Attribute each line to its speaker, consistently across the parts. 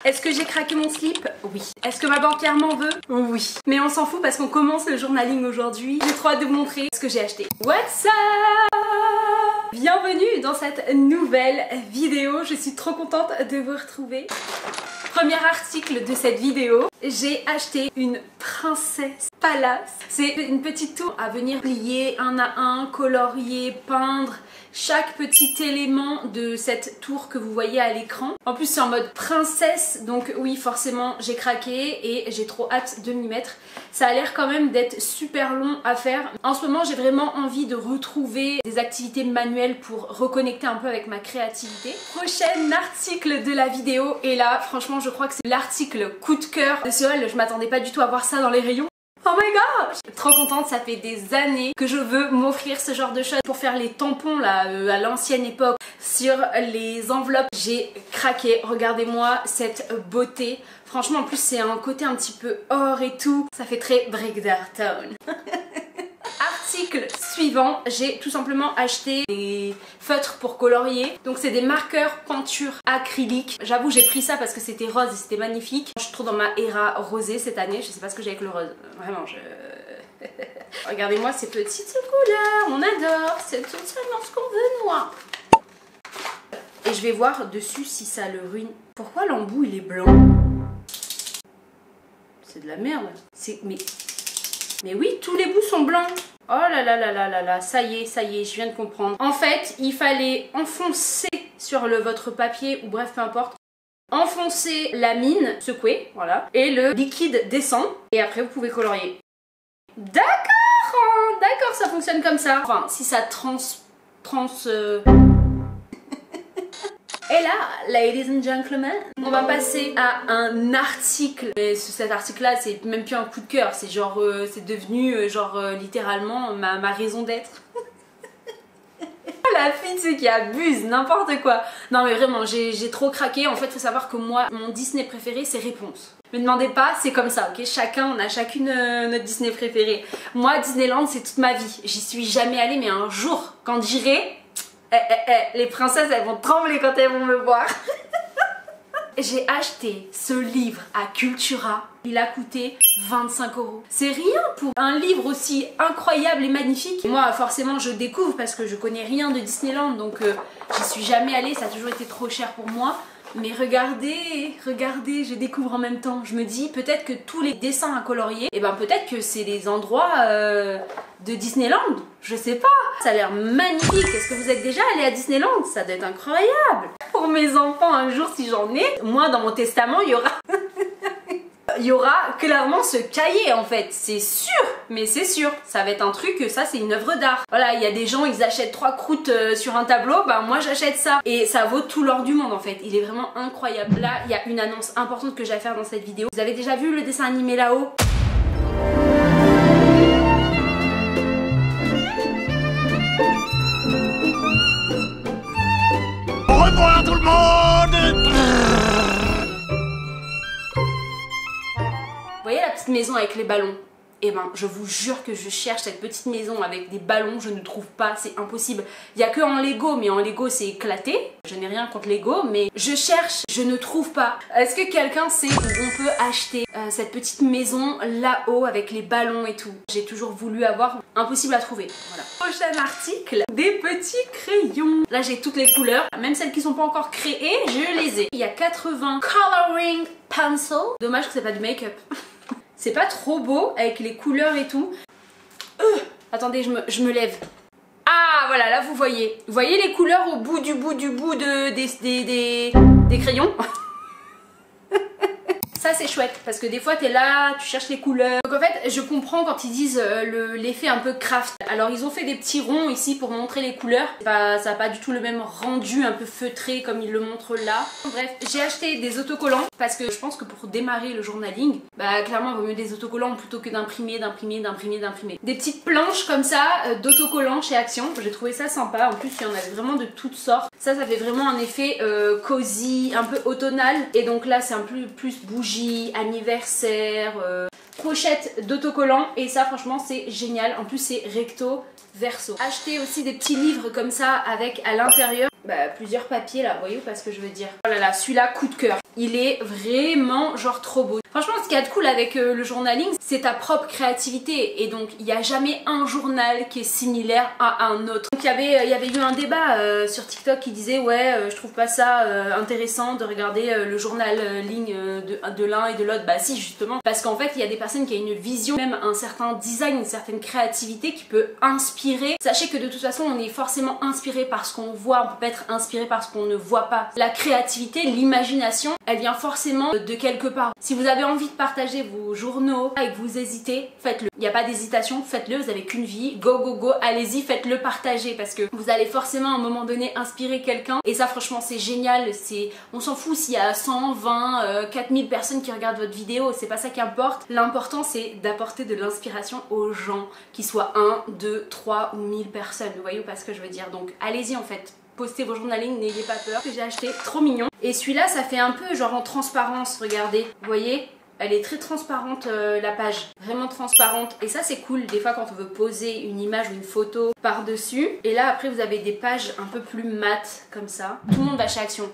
Speaker 1: Est-ce que j'ai craqué mon slip? Oui. Est-ce que ma banquière m'en veut? Oui. Mais on s'en fout parce qu'on commence le journaling aujourd'hui. J'ai trop hâte de vous montrer ce que j'ai acheté. What's up? Bienvenue dans cette nouvelle vidéo. Je suis trop contente de vous retrouver. Premier article de cette vidéo, j'ai acheté une Princesse Palace. C'est une petite tour à venir plier un à un, colorier, peindre chaque petit élément de cette tour que vous voyez à l'écran. En plus c'est en mode princesse, donc oui forcément j'ai craqué et j'ai trop hâte de m'y mettre. Ça a l'air quand même d'être super long à faire. En ce moment j'ai vraiment envie de retrouver des activités manuelles pour reconnecter un peu avec ma créativité. Prochain article de la vidéo, et là franchement je crois que c'est l'article coup de cœur de ce haul. Je m'attendais pas du tout à voir ça dans les rayons. Oh my gosh! Trop contente, ça fait des années que je veux m'offrir ce genre de choses pour faire les tampons là à l'ancienne époque sur les enveloppes. J'ai craqué, regardez-moi cette beauté. Franchement en plus c'est un côté un petit peu or et tout, ça fait très Breakdown. Article suivant, j'ai tout simplement acheté des feutres pour colorier. Donc c'est des marqueurs peinture acrylique. J'avoue j'ai pris ça parce que c'était rose et c'était magnifique. Je suis trop dans ma era rosée cette année, je sais pas ce que j'ai avec le rose. Vraiment Regardez-moi ces petites couleurs, on adore. C'est tout seulement ce qu'on veut noir. Et je vais voir dessus si ça le ruine. Pourquoi l'embout il est blanc? C'est de la merde. Mais oui, tous les bouts sont blancs. Oh là là là là là là, ça y est, je viens de comprendre. En fait, il fallait enfoncer sur votre papier, ou bref, peu importe, enfoncer la mine, secouer, voilà, et le liquide descend, et après vous pouvez colorier. D'accord, d'accord, ça fonctionne comme ça. Enfin, si ça Et là, ladies and gentlemen, on va passer à un article. Et cet article-là, c'est même plus un coup de cœur, c'est genre, c'est devenu littéralement ma raison d'être. La fille, tu sais, qui abuse, n'importe quoi. Non mais vraiment, j'ai trop craqué. En fait, faut savoir que moi, mon Disney préféré, c'est Réponse. Me demandez pas, c'est comme ça, ok? On a chacune notre Disney préféré. Moi, Disneyland, c'est toute ma vie. J'y suis jamais allée, mais un jour, quand j'irai... les princesses elles vont trembler quand elles vont me voir. J'ai acheté ce livre à Cultura. Il a coûté 25 €. C'est rien pour un livre aussi incroyable et magnifique. Moi forcément je découvre parce que je connais rien de Disneyland, donc j'y suis jamais allée, ça a toujours été trop cher pour moi. Mais regardez, je découvre en même temps. Je me dis peut-être que tous les dessins à colorier, et ben peut-être que c'est les endroits de Disneyland. Je sais pas. Ça a l'air magnifique. Est-ce que vous êtes déjà allé à Disneyland? Ça doit être incroyable. Pour mes enfants un jour si j'en ai, moi dans mon testament il y aura... Il y aura clairement ce cahier en fait, c'est sûr, mais c'est sûr, ça va être un truc, ça c'est une œuvre d'art. Voilà, il y a des gens, ils achètent 3 croûtes sur un tableau, bah moi j'achète ça. Et ça vaut tout l'or du monde en fait, il est vraiment incroyable. Là, il y a une annonce importante que j'ai à faire dans cette vidéo. Vous avez déjà vu le dessin animé là-haut?
Speaker 2: Au revoir tout le monde!
Speaker 1: Vous voyez la petite maison avec les ballons? Eh ben, je vous jure que je cherche cette petite maison avec des ballons, je ne trouve pas, c'est impossible. Il n'y a que en Lego, mais en Lego c'est éclaté. Je n'ai rien contre Lego, mais je cherche, je ne trouve pas. Est-ce que quelqu'un sait où on peut acheter cette petite maison là-haut avec les ballons et tout? J'ai toujours voulu avoir, impossible à trouver. Voilà. Prochain article, des petits crayons. Là j'ai toutes les couleurs, même celles qui sont pas encore créées, je les ai. Il y a 80 coloring pencils. Dommage que c'est pas du make-up. C'est pas trop beau avec les couleurs et tout. Attendez, je me lève. Ah voilà, là vous voyez. Vous voyez les couleurs au bout des crayons? Ça c'est chouette parce que des fois t'es là, tu cherches les couleurs. Donc en fait je comprends quand ils disent l'effet un peu craft. Alors ils ont fait des petits ronds ici pour montrer les couleurs. Ça n'a pas du tout le même rendu un peu feutré comme ils le montrent là. Bref, j'ai acheté des autocollants parce que je pense que pour démarrer le journaling, bah clairement il vaut mieux des autocollants plutôt que d'imprimer. Des petites planches comme ça d'autocollants chez Action. J'ai trouvé ça sympa. En plus il y en avait vraiment de toutes sortes. Ça fait vraiment un effet cosy, un peu automnal. Et donc là c'est un peu plus bougie, anniversaire, pochette d'autocollants. Et ça franchement c'est génial. En plus c'est recto verso. Acheter aussi des petits livres comme ça avec à l'intérieur plusieurs papiers là, voyez pas ce que je veux dire. Oh là là, celui-là coup de cœur. Il est vraiment genre trop beau. Franchement, ce qu'il y a de cool avec le journaling, c'est ta propre créativité. Et donc, il n'y a jamais un journal qui est similaire à un autre. Donc, il y avait eu un débat sur TikTok qui disait ouais, je trouve pas ça intéressant de regarder le journaling de l'un et de l'autre. Bah si, justement. Parce qu'en fait, il y a des personnes qui ont une vision, même un certain design, une certaine créativité qui peut inspirer. Sachez que de toute façon, on est forcément inspiré par ce qu'on voit. On peut pas être inspiré par ce qu'on ne voit pas. La créativité, l'imagination, elle vient forcément de quelque part. Si vous avez envie de partager vos journaux et que vous hésitez, faites-le. Il n'y a pas d'hésitation, faites-le, vous avez qu'une vie, go go go, allez-y, faites-le, partagez parce que vous allez forcément à un moment donné inspirer quelqu'un et ça franchement c'est génial, on s'en fout s'il y a 100, 20, 4000 personnes qui regardent votre vidéo, c'est pas ça qui importe. L'important c'est d'apporter de l'inspiration aux gens, qu'ils soient 1, 2, 3 ou 1000 personnes, vous voyez pas ce que je veux dire, donc allez-y en fait. Postez vos journalings, n'ayez pas peur. Que j'ai acheté, trop mignon. Et celui-là, ça fait un peu genre en transparence, regardez. Vous voyez ? Elle est très transparente la page, vraiment transparente et ça c'est cool des fois quand on veut poser une image ou une photo par dessus et là après vous avez des pages un peu plus mates comme ça. Tout le monde va chez Action,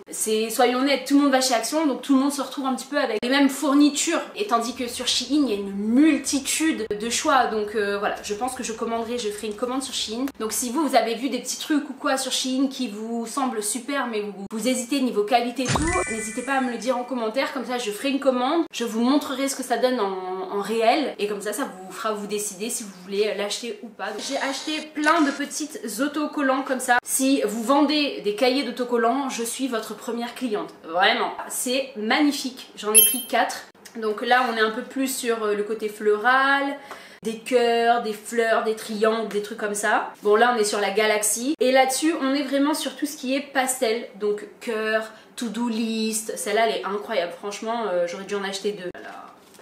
Speaker 1: soyons honnêtes, tout le monde va chez Action donc tout le monde se retrouve un petit peu avec les mêmes fournitures et tandis que sur Shein il y a une multitude de choix donc voilà, je pense que je ferai une commande sur Shein. Donc si vous avez vu des petits trucs ou quoi sur Shein qui vous semblent super mais vous hésitez niveau qualité et tout, n'hésitez pas à me le dire en commentaire, comme ça je ferai une commande, je vous montrerai ce que ça donne en réel et comme ça vous fera vous décider si vous voulez l'acheter ou pas. J'ai acheté plein de petites autocollants comme ça. Si vous vendez des cahiers d'autocollants, je suis votre première cliente. Vraiment, c'est magnifique. J'en ai pris 4. Donc là on est un peu plus sur le côté floral, des cœurs, des fleurs, des triangles, des trucs comme ça. Bon là on est sur la galaxie et là-dessus on est vraiment sur tout ce qui est pastel, donc cœur, to-do list. Celle-là elle est incroyable, franchement j'aurais dû en acheter 2.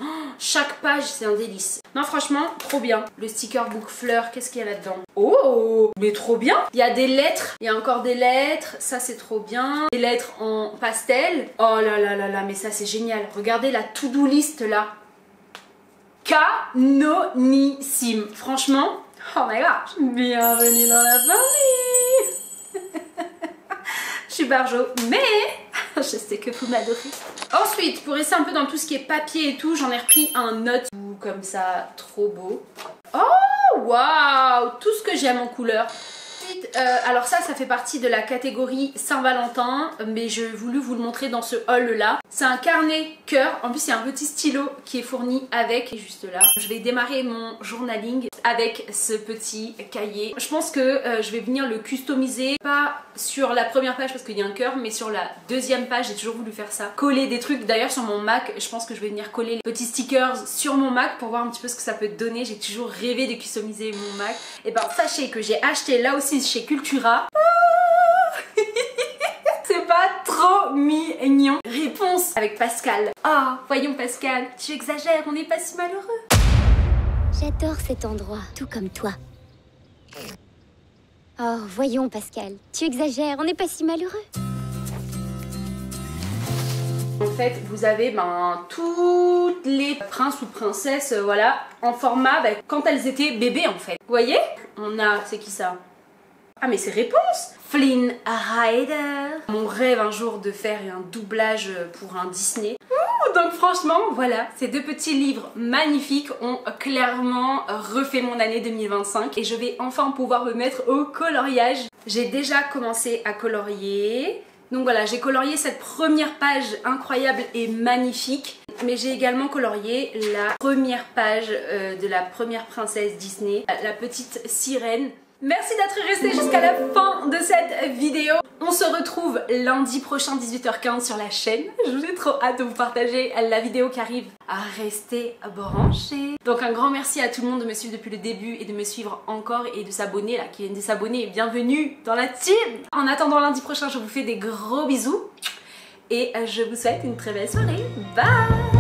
Speaker 1: Oh, chaque page c'est un délice. Non franchement trop bien. Le sticker book fleur, qu'est-ce qu'il y a là-dedans? Oh mais trop bien. Il y a des lettres, il y a encore des lettres, ça c'est trop bien. Des lettres en pastel. Oh là là là là, mais ça c'est génial. Regardez la to-do list là. Canonissime. Franchement, oh my god, bienvenue dans la famille. Je suis barjo, mais je sais que vous m'adorez. Ensuite, pour rester un peu dans tout ce qui est papier et tout, j'en ai repris un autre comme ça, trop beau. Oh waouh, tout ce que j'aime en couleur. Alors ça fait partie de la catégorie Saint-Valentin, mais j'ai voulu vous le montrer dans ce haul là. C'est un carnet cœur, en plus il y a un petit stylo qui est fourni avec, juste là. Je vais démarrer mon journaling avec ce petit cahier. Je pense que je vais venir le customiser, pas sur la première page parce qu'il y a un cœur, mais sur la deuxième page, j'ai toujours voulu faire ça. Coller des trucs, d'ailleurs sur mon Mac, je pense que je vais venir coller les petits stickers sur mon Mac pour voir un petit peu ce que ça peut donner. J'ai toujours rêvé de customiser mon Mac. Et ben sachez que j'ai acheté là aussi chez Cultura. C'est pas trop mignon. Réponse avec Pascal. Oh, voyons Pascal, tu exagères, on n'est pas si malheureux.
Speaker 3: J'adore cet endroit, tout comme toi. Oh, voyons Pascal, tu exagères, on n'est pas si malheureux.
Speaker 1: En fait, vous avez toutes les princes ou princesses, voilà, en format quand elles étaient bébés en fait. Vous voyez? On a, c'est qui ça? Ah mais c'est Réponse! Flynn Rider. Mon rêve un jour de faire un doublage pour un Disney. Donc franchement, voilà, ces deux petits livres magnifiques ont clairement refait mon année 2025 et je vais enfin pouvoir me mettre au coloriage. J'ai déjà commencé à colorier. Donc voilà, j'ai colorié cette première page incroyable et magnifique. Mais j'ai également colorié la première page de la première princesse Disney, la petite sirène. Merci d'être resté jusqu'à la fin de cette vidéo. On se retrouve lundi prochain 18h15 sur la chaîne. J'ai trop hâte de vous partager la vidéo qui arrive. À rester branchés. Donc un grand merci à tout le monde de me suivre depuis le début et de me suivre encore et de s'abonner là, qui viennent de s'abonner. Bienvenue dans la team. En attendant lundi prochain, je vous fais des gros bisous et je vous souhaite une très belle soirée. Bye.